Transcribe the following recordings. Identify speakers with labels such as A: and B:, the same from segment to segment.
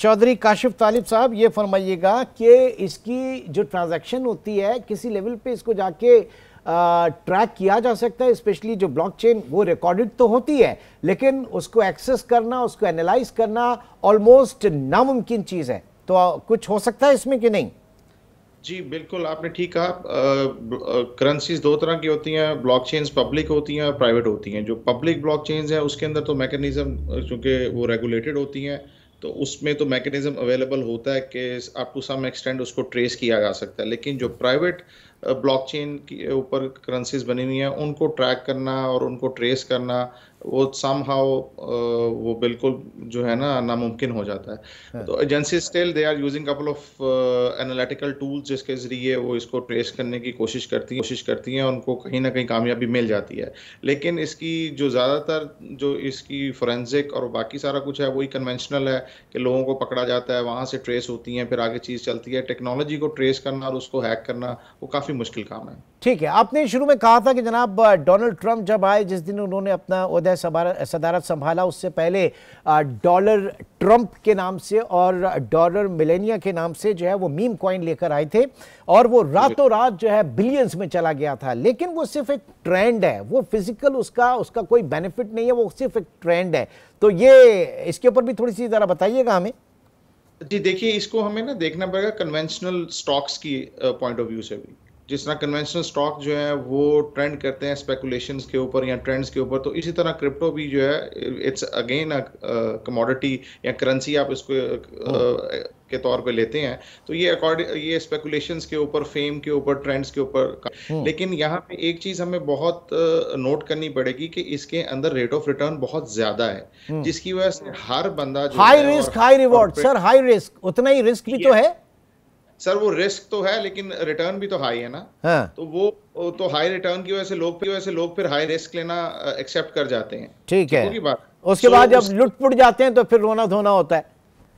A: चौधरी काशिफ तालिब साहब, ये फरमाइएगा कि इसकी जो ट्रांजैक्शन होती है किसी लेवल पे इसको जाके ट्रैक किया जा सकता है, स्पेशली जो ब्लॉकचेन वो रिकॉर्डेड तो होती है लेकिन उसको एक्सेस करना, उसको एनालाइज करना ऑलमोस्ट नामुमकिन चीज है, तो कुछ हो सकता है इसमें कि नहीं?
B: जी बिल्कुल, आपने ठीक कहा। करेंसीज दो तरह की होती हैं, ब्लॉकचेन्स पब्लिक होती हैं और प्राइवेट होती हैं। जो पब्लिक ब्लॉकचेन्स हैं उसके अंदर तो मैकेनिज्म चूंकि वो रेगुलेटेड होती हैं तो उसमें तो मैकेनिज्म अवेलेबल होता है कि अप टू सम एक्सटेंड उसको ट्रेस किया जा सकता है। लेकिन जो प्राइवेट ब्लॉकचेन के ऊपर करेंसीज बनी हुई हैं उनको ट्रैक करना और उनको ट्रेस करना वो समहाउ वो बिल्कुल जो है ना नामुमकिन हो जाता है। तो agency still they are using couple of analytical tools जिसके जरिए वो इसको ट्रेस करने की कोशिश करती हैं, उनको कहीं ना कहीं कामयाबी मिल जाती है। लेकिन इसकी जो ज़्यादातर जो इसकी फोरेंसिक और बाकी सारा कुछ है वही कन्वेंशनल है कि लोगों को पकड़ा जाता है, वहाँ से ट्रेस होती हैं, फिर आगे चीज़ चलती है। टेक्नोलॉजी को ट्रेस करना और उसको हैक करना वो काफ़ी मुश्किल काम है।
A: ठीक है, आपने शुरू में कहा था कि जनाब डोनाल्ड ट्रंप जब आए, जिस दिन उन्होंने अपना ओहदा सदारत संभाला, उससे पहले डॉलर ट्रंप के नाम से और डॉलर मिलेनिया के नाम से जो है वो मीम कॉइन लेकर आए थे और वो रातों रात जो है बिलियंस में चला गया था। लेकिन वो सिर्फ एक ट्रेंड है, वो फिजिकल उसका कोई बेनिफिट नहीं है, वो सिर्फ एक ट्रेंड है। तो ये इसके ऊपर भी थोड़ी सी जरा बताइएगा हमें।
B: जी देखिए, इसको हमें ना देखना पड़ेगा कन्वेंशनल स्टॉक्स की पॉइंट ऑफ व्यू से भी। जिस तरह कन्वेंशनल स्टॉक जो है वो ट्रेंड करते हैं स्पेकुलेशंस के ऊपर या ट्रेंड्स के ऊपर, तो इसी तरह क्रिप्टो भी जो है इट्स अगेन अ कमोडिटी या करेंसी आप इसको के तौर पे लेते हैं। तो ये स्पेकुलेशंस के ऊपर, फेम के ऊपर, ट्रेंड्स के ऊपर। लेकिन यहाँ पे एक चीज हमें बहुत नोट करनी पड़ेगी कि इसके अंदर रेट ऑफ रिटर्न बहुत ज्यादा है, जिसकी वजह से हर बंदा जो
A: high risk high reward. Sir high risk, उतना ही रिस्क भी तो है
B: सर। वो रिस्क तो है लेकिन रिटर्न भी तो हाई है ना।
A: हाँ।
B: तो वो तो हाई रिटर्न की वजह से लोग फिर हाई रिस्क लेना एक्सेप्ट कर जाते हैं।
A: ठीक है,
B: बात
A: उसके बाद जब लुट पुट जाते हैं तो फिर रोना धोना होता है।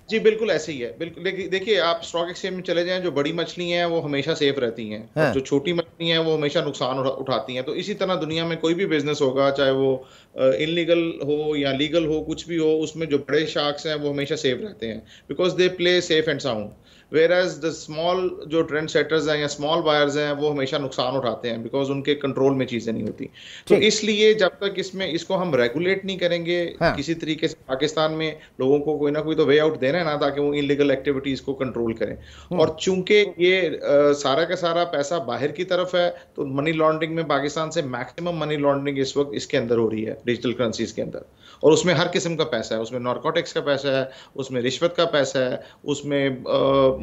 B: जी बिल्कुल ऐसे ही है। बिल्कुल देखिए, आप स्टॉक एक्सचेंज में चले जाएं, जो बड़ी मछली हैं वो हमेशा सेफ रहती हैं। हाँ। जो छोटी मछली हैं वो हमेशा नुकसान उठाती हैं। तो इसी तरह दुनिया में कोई भी बिजनेस होगा, चाहे वो इनलीगल हो या लीगल हो, कुछ भी हो, उसमें जो बड़े शार्क्स हैं वो हमेशा सेफ रहते हैं, because they play safe and sound. Whereas the small जो ट्रेंड सेटर्स हैं या स्मॉल बायर्स हैं वो हमेशा नुकसान उठाते हैं, बिकॉज उनके कंट्रोल में चीजें नहीं होती। तो इसलिए जब तक इसको हम रेगुलेट नहीं करेंगे किसी तरीके से, पाकिस्तान में लोगों को कोई ना कोई तो वे आउट देना है ना, ताकि वो इलीगल एक्टिविटीज को कंट्रोल करें। और चूंकि ये सारा का सारा पैसा बाहर की तरफ है, तो मनी लॉन्ड्रिंग में पाकिस्तान से मैक्सिमम मनी लॉन्ड्रिंग इस वक्त इसके अंदर हो रही है, डिजिटल करेंसीज के अंदर। और उसमें हर किस्म का पैसा है, उसमें नारकोटिक्स का पैसा है, उसमें रिश्वत का पैसा है, उसमें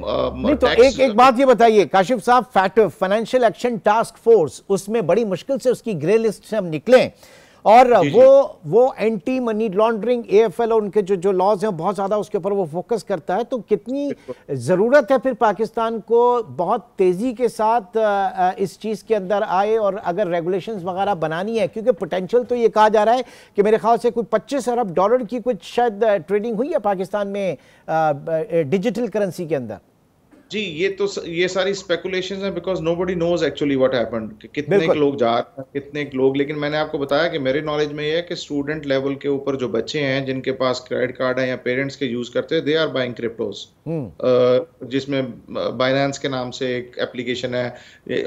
A: नहीं। तो एक बात ये बताइए काशिफ साहब, fact financial action task force, उसमें बड़ी मुश्किल से उसकी ग्रे लिस्ट से हम निकले और वो एंटी मनी लॉन्ड्रिंग एएफएल और उनके जो लॉज हैं बहुत ज्यादा उसके ऊपर वो फोकस करता है। तो कितनी जरूरत है फिर पाकिस्तान को बहुत तेजी के साथ इस चीज के अंदर आए, और अगर रेगुलेशंस वगैरह बनानी है, क्योंकि पोटेंशियल तो ये कहा जा रहा है कि मेरे ख्याल से कोई 25 अरब डॉलर की कुछ शायद ट्रेडिंग हुई है पाकिस्तान में डिजिटल करेंसी के अंदर।
B: जी ये सारी स्पेकुलेशंस हैं, because nobody knows actually what happened, कितने लोग जा रहे हैं, कितने लोग। लेकिन मैंने आपको बताया कि मेरे नॉलेज में ये है कि स्टूडेंट लेवल के ऊपर जो बच्चे हैं जिनके पास क्रेडिट कार्ड है या पेरेंट्स के यूज करते हैं, दे आर बाइंग क्रिप्टोज, जिसमें बाइनेंस के नाम से एक एप्लीकेशन है,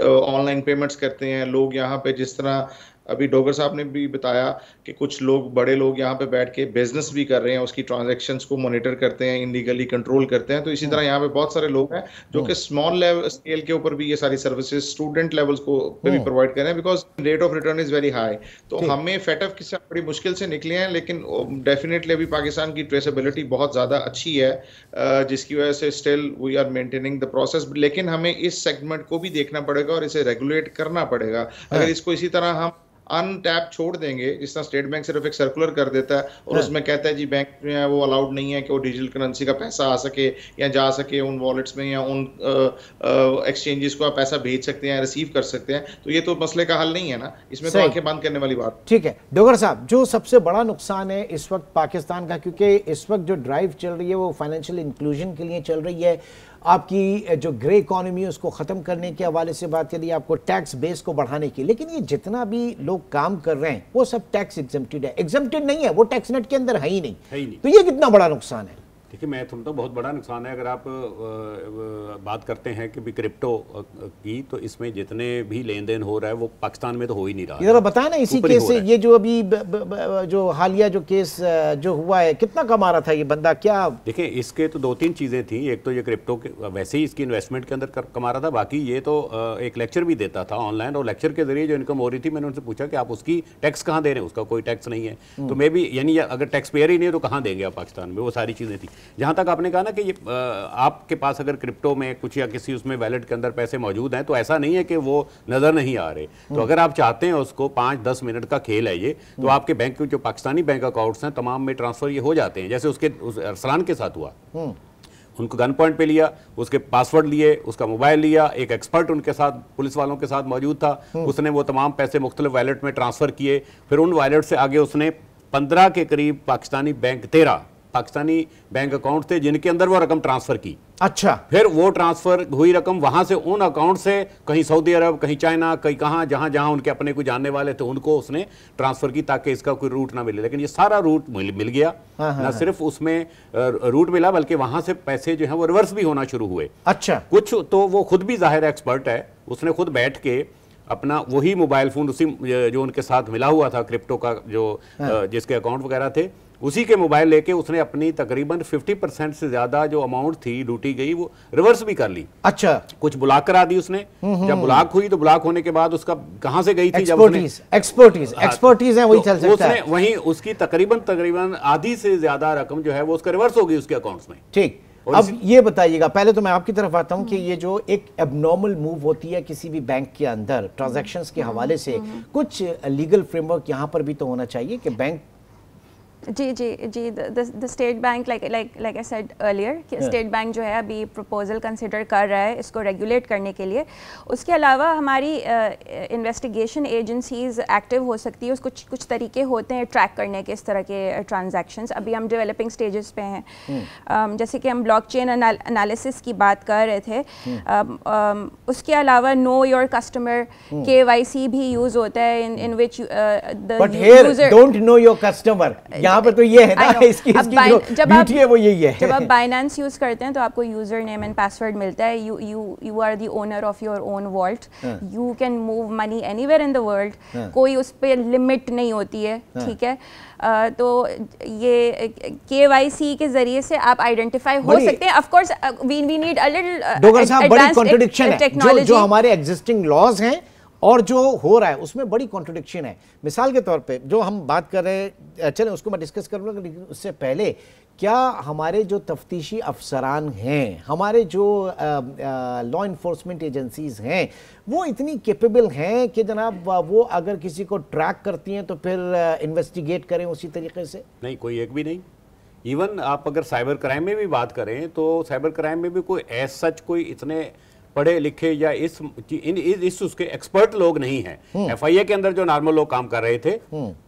B: ऑनलाइन पेमेंट्स करते हैं लोग यहाँ पे। जिस तरह अभी डोगर साहब ने भी बताया कि कुछ लोग, बड़े लोग यहाँ पे बैठ के बिजनेस भी कर रहे हैं, उसकी ट्रांजैक्शंस को मॉनिटर करते हैं, इलीगली कंट्रोल करते हैं। तो इसी तरह यहाँ पे बहुत सारे लोग हैं जो कि स्मॉल लेवल स्केल के ऊपर भी ये सारी सर्विसेज स्टूडेंट लेवल्स को पे भी प्रोवाइड कर रहे हैं, because rate of return is very high. तो हमें फेटअप की बड़ी मुश्किल से निकले हैं, लेकिन डेफिनेटली अभी पाकिस्तान की ट्रेसेबिलिटी बहुत ज्यादा अच्छी है, जिसकी वजह से still we are maintaining the process. लेकिन हमें इस सेगमेंट को भी देखना पड़ेगा और इसे रेगुलेट करना पड़ेगा। अगर इसको इसी तरह हम अनटैप छोड़ देंगे, जिस तरह स्टेट बैंक सिर्फ एक सर्कुलर कर देता है और उसमें कहता है जी बैंक जो है वो अलाउड नहीं है कि वो डिजिटल करेंसी का पैसा आ सके या जा सके उन वॉलेट्स में या उन एक्सचेंजेस को आप पैसा भेज सकते हैं, रिसीव कर सकते हैं, तो ये तो मसले का हल नहीं है ना। इसमें तो आंखें बंद करने वाली बात।
A: ठीक है डोगर साहब, जो सबसे बड़ा नुकसान है इस वक्त पाकिस्तान का, क्योंकि इस वक्त जो ड्राइव चल रही है वो फाइनेंशियल इंक्लूजन के लिए चल रही है, आपकी जो ग्रे इकोनॉमी है उसको ख़त्म करने के हवाले से बात करिए, आपको टैक्स बेस को बढ़ाने की। लेकिन ये जितना भी लोग काम कर रहे हैं वो सब टैक्स एग्जम्प्टेड है, एग्जम्प्टेड नहीं है, वो टैक्स नेट के अंदर है ही नहीं। तो ये कितना बड़ा नुकसान है?
C: देखिए मैं समझता हूँ बहुत बड़ा नुकसान है। अगर आप बात करते हैं कि भी क्रिप्टो की, तो इसमें जितने भी लेन देन हो रहा है वो पाकिस्तान में तो हो ही नहीं रहा।
A: ये बताया ना इसी केस से, ये जो अभी जो हालिया जो केस जो हुआ है, कितना कमा रहा था ये बंदा? क्या
C: देखिए इसके तो 2-3 चीज़ें थी। एक तो ये क्रिप्टो के वैसे ही इसकी इन्वेस्टमेंट के अंदर कमा रहा था, बाकी ये तो एक लेक्चर भी देता था ऑनलाइन, और लेक्चर के जरिए जो इनकम हो रही थी, मैंने उनसे पूछा कि आप उसकी टैक्स कहाँ दे रहे हैं? उसका कोई टैक्स नहीं है। तो मे बी यानी अगर टैक्स पेयर ही नहीं है तो कहाँ देंगे आप पाकिस्तान में? वो सारी चीज़ें थी। जहाँ तक आपने कहा ना कि ये आपके पास अगर क्रिप्टो में कुछ या किसी उसमें वैलेट के अंदर पैसे मौजूद हैं, तो ऐसा नहीं है कि वो नज़र नहीं आ रहे। तो अगर आप चाहते हैं उसको, 5-10 मिनट का खेल है ये, तो आपके बैंक जो पाकिस्तानी बैंक अकाउंट्स हैं तमाम में ट्रांसफर ये हो जाते हैं। जैसे उसके अरसलान के साथ हुआ, उनको गन पॉइंट पे लिया, उसके पासवर्ड लिए, उसका मोबाइल लिया, एक एक्सपर्ट उनके साथ पुलिस वालों के साथ मौजूद था, उसने वो तमाम पैसे मुख्तलिफ वैलेट में ट्रांसफ़र किए। फिर उन वैलेट से आगे उसने 15 के करीब Pakistani bank, 13 Pakistani bank account थे जिनके अंदर वो रकम ट्रांसफर की।
A: अच्छा,
C: फिर वो ट्रांसफर हुई रकम वहां से उन अकाउंट से कहीं सऊदी अरब, कहीं चाइना, कहीं कहां, जहां जहां उनके अपने कोई जानने वाले थे उनको उसने ट्रांसफर की, ताकि इसका कोई रूट ना मिले। लेकिन ये सारा रूट मिल गया। ना सिर्फ उसमें रूट मिला, बल्कि वहां से पैसे जो है वो रिवर्स भी होना शुरू हुए।
A: अच्छा,
C: कुछ तो वो खुद भी जाहिर एक्सपर्ट है, उसने खुद बैठ के अपना वही मोबाइल फोन, उसी जो उनके साथ मिला हुआ था क्रिप्टो का, जो जिसके अकाउंट वगैरह थे, उसी के मोबाइल लेके उसने अपनी तकरीबन 50% से ज्यादा जो अमाउंट थी लूटी गई वो रिवर्स भी कर ली।
A: अच्छा,
C: कुछ ब्लॉक करा दी उसने। जब ब्लॉक हुई तो ब्लॉक होने के बाद उसका कहां से गई थी?
A: एक्सपर्टीज है, वही चल सकता है।
C: वहीं उसकी तकरीबन आधी से ज्यादा रकम जो है वो उसका रिवर्स हो गई उसके अकाउंट्स में।
A: ठीक, अब ये बताइएगा, पहले तो मैं आपकी तरफ आता हूं कि ये जो एक एबनॉर्मल मूव होती है किसी भी बैंक के अंदर ट्रांजैक्शंस के हवाले से, कुछ लीगल फ्रेमवर्क यहां पर भी तो होना चाहिए कि बैंक
D: जी जी जी the state bank, like I said earlier, कि स्टेट बैंक जो है अभी प्रपोजल कंसिडर कर रहा है इसको रेगुलेट करने के लिए। उसके अलावा हमारी इन्वेस्टिगेशन एजेंसीज एक्टिव हो सकती है। उसको कुछ तरीके होते हैं ट्रैक करने के इस तरह के ट्रांजैक्शंस। अभी हम डेवलपिंग स्टेजेस पे हैं। जैसे कि हम ब्लॉकचेन एनालिसिस की बात कर रहे थे। उसके अलावा नो योर कस्टमर KYC भी यूज़ होता है, in which the
A: don't know your customer. यहाँ पर तो ये है ना, इसकी जो ब्यूटी है वो यही है।
D: जब आप बाइनेंस यूज करते हैं तो आपको यूजर नेम एंड पासवर्ड मिलता है। You are the owner of your own vault. You can move money anywhere in the world. कोई उस पर लिमिट नहीं होती है, ठीक है। तो ये KYC के जरिए से आप आइडेंटिफाई हो सकते हैं। Of course we need a little
A: बड़ी कॉन्ट्रडिक्शन है जो हमारे एग्जिस्टिंग लॉज हैं और जो हो रहा है उसमें बड़ी कॉन्ट्रडिक्शन है। मिसाल के तौर पे जो हम बात कर रहे हैं, चलें उसको मैं डिस्कस करूँगा, लेकिन उससे पहले क्या हमारे जो तफ्तीशी अफसरान हैं, हमारे जो लॉ इन्फोर्समेंट एजेंसीज हैं, वो इतनी कैपेबल हैं कि जनाब वो अगर किसी को ट्रैक करती हैं तो फिर इन्वेस्टिगेट करें उसी तरीके से?
C: नहीं, कोई एक भी नहीं। इवन आप अगर साइबर क्राइम में भी बात करें तो साइबर क्राइम में भी कोई ऐसा सच कोई इतने पढ़े लिखे या इस उसके एक्सपर्ट लोग नहीं हैं। FIA के अंदर जो नॉर्मल लोग काम कर रहे थे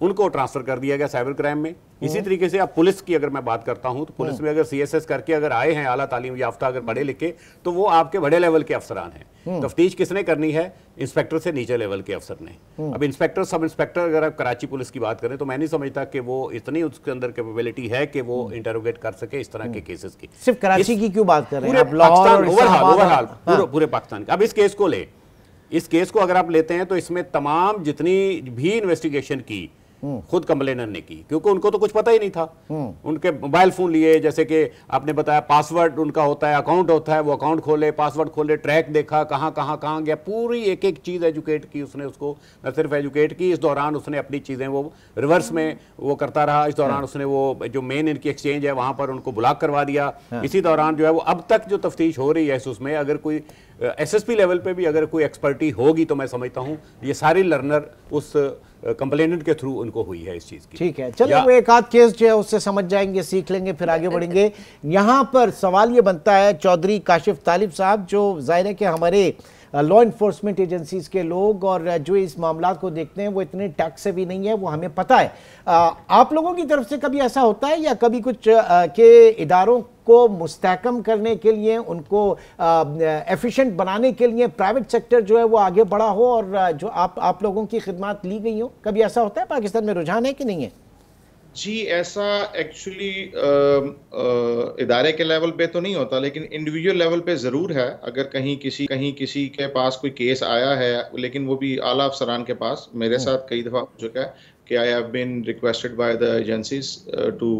C: उनको ट्रांसफर कर दिया गया साइबर क्राइम में। इसी तरीके से आप पुलिस की अगर मैं बात करता हूं तो पुलिस में अगर CSS करके अगर आए हैं आला तालीम याफ्ता, अगर पढ़े लिखे, तो वो आपके बड़े लेवल के अफसरान हैं। तफ्तीश किसने करनी है? इंस्पेक्टर से नीचे लेवल के अफसर ने। अब इंस्पेक्टर, सब इंस्पेक्टर, अगर आप कराची पुलिस की बात करें तो मैं नहीं समझता कि वो इतनी उसके अंदर कैपेबिलिटी है कि वो इंटरोगेट कर सके इस तरह के केसेस की।
A: सिर्फ कराची की क्यों बात कर रहे हैं?
C: ओवरऑल पूरे पाकिस्तान का। अब इस केस को ले, इस केस को अगर आप लेते हैं तो इसमें तमाम जितनी भी इन्वेस्टिगेशन की खुद कंप्लेनर ने की, क्योंकि उनको तो कुछ पता ही नहीं था। उनके मोबाइल फोन लिए, जैसे कि आपने बताया पासवर्ड उनका होता है, अकाउंट होता है, वो अकाउंट खोले, पासवर्ड खोले, ट्रैक देखा, कहां गया, पूरी एक एक चीज एजुकेट की उसने। उसको न सिर्फ एजुकेट की, इस दौरान उसने अपनी चीजें वो रिवर्स में वो करता रहा। इस दौरान उसने वो जो मेन इनकी एक्सचेंज है वहां पर उनको ब्लॉक करवा दिया। इसी दौरान जो है वो अब तक जो तफ्तीश हो रही है उसमें अगर कोई SSP लेवल पे भी अगर कोई एक्सपर्टी होगी तो मैं समझता हूं ये सारी लर्नर उस कंप्लेनेंट के थ्रू उनको हुई है इस चीज की।
A: ठीक है, चलिए वो एक आध केस जो है उससे समझ जाएंगे, सीख लेंगे, फिर आगे बढ़ेंगे। यहां पर सवाल ये बनता है चौधरी काशिफ तालिब साहब, जो जाहिर है कि हमारे लॉ इन्फोर्समेंट एजेंसीज के लोग और जो इस मामला को देखते हैं वो इतने टैक्स से भी नहीं है, वो हमें पता है। आप लोगों की तरफ से कभी ऐसा होता है या कभी कुछ के इदारों को मुस्तहकम करने के लिए, उनको एफिशिएंट बनाने के लिए प्राइवेट सेक्टर जो है वो आगे बढ़ा हो और जो आप लोगों की खिदमत ली गई हो? कभी ऐसा होता है? पाकिस्तान में रुझान है कि नहीं है?
B: जी ऐसा एक्चुअली इदारे के लेवल पे तो नहीं होता, लेकिन इंडिविजुअल लेवल पे ज़रूर है। अगर कहीं किसी के पास कोई केस आया है, लेकिन वो भी आला अफसरान के पास, मेरे साथ कई दफ़ा हो चुका है कि I have been requested by the agencies to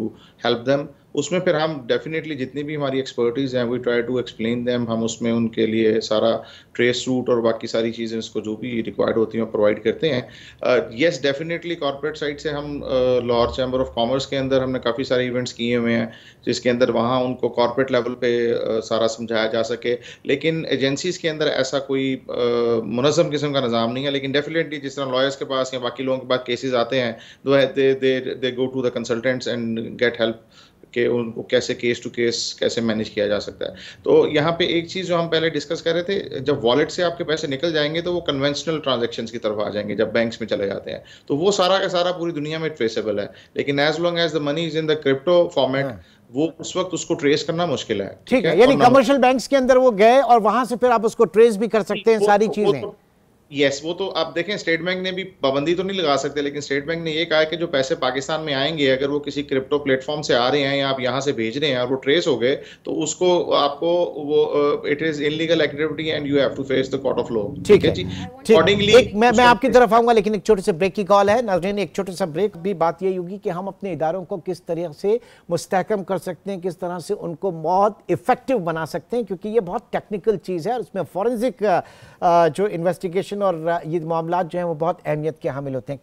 B: help them, उसमें फिर हम डेफिनेटली जितनी भी हमारी एक्सपर्टीज हैं we try to explain them, हम उसमें उनके लिए सारा ट्रेस रूट और बाकी सारी चीज़ें उसको जो भी रिक्वायर्ड होती हैं प्रोवाइड करते हैं। यस डेफिनेटली कॉर्पोरेट साइड से हम लाहौर चैम्बर ऑफ कॉमर्स के अंदर हमने काफ़ी सारे इवेंट्स किए हुए हैं जिसके अंदर वहाँ उनको कॉर्पोरेट लेवल पे सारा समझाया जा सके, लेकिन एजेंसीज के अंदर ऐसा कोई मुनज़्ज़म किस्म का निज़ाम नहीं है। लेकिन डेफिनेटली जिस तरह लॉयर्स के पास या बाकी लोगों के पास केसेस आते हैं, they go to the consultants and get help कि उनको कैसे केस टू केस कैसे मैनेज किया जा सकता है। तो यहाँ पे एक चीज़ जो हम पहले डिस्कस कर रहे थे, जब वॉलेट से आपके पैसे निकल जाएंगे तो वो कन्वेंशनल ट्रांजैक्शंस की तरफ आ जाएंगे, जब बैंक्स में चले जाते हैं तो वो सारा का सारा पूरी दुनिया में ट्रेसेबल है। लेकिन as long as the money is in the crypto format, वो उस वक्त उसको ट्रेस करना मुश्किल है।
A: ठीक है, यानी कमर्शियल बैंक्स के अंदर वो गए और वहां से फिर आप उसको ट्रेस भी कर सकते हैं सारी चीजें।
B: यस वो तो आप देखें, स्टेट बैंक ने भी पाबंदी तो नहीं लगा सकते, लेकिन स्टेट बैंक ने ये कहा है कि जो पैसे पाकिस्तान में आएंगे अगर वो किसी क्रिप्टो प्लेटफॉर्म से आ रहे हैं या आप यहाँ से भेज रहे हैं और वो ट्रेस हो गए तो उसको आपको वो it is illegal activity and you have to face the court of law.
A: ठीक है जी, अकॉर्डिंगली मैं आपकी तरफ आऊंगा, लेकिन एक छोटे से ब्रेक की कॉल है नाज़रीन। एक छोटे सा ब्रेक भी बात यही होगी कि हम अपने इदारों को किस तरह से मुस्तहकम कर सकते हैं, किस तरह से उनको बहुत इफेक्टिव बना सकते हैं, क्योंकि ये बहुत टेक्निकल चीज़ है और उसमें फॉरेंसिक जो इन्वेस्टिगेशन और ये मामला जो हैं वो बहुत अहमियत के हामिल होते हैं।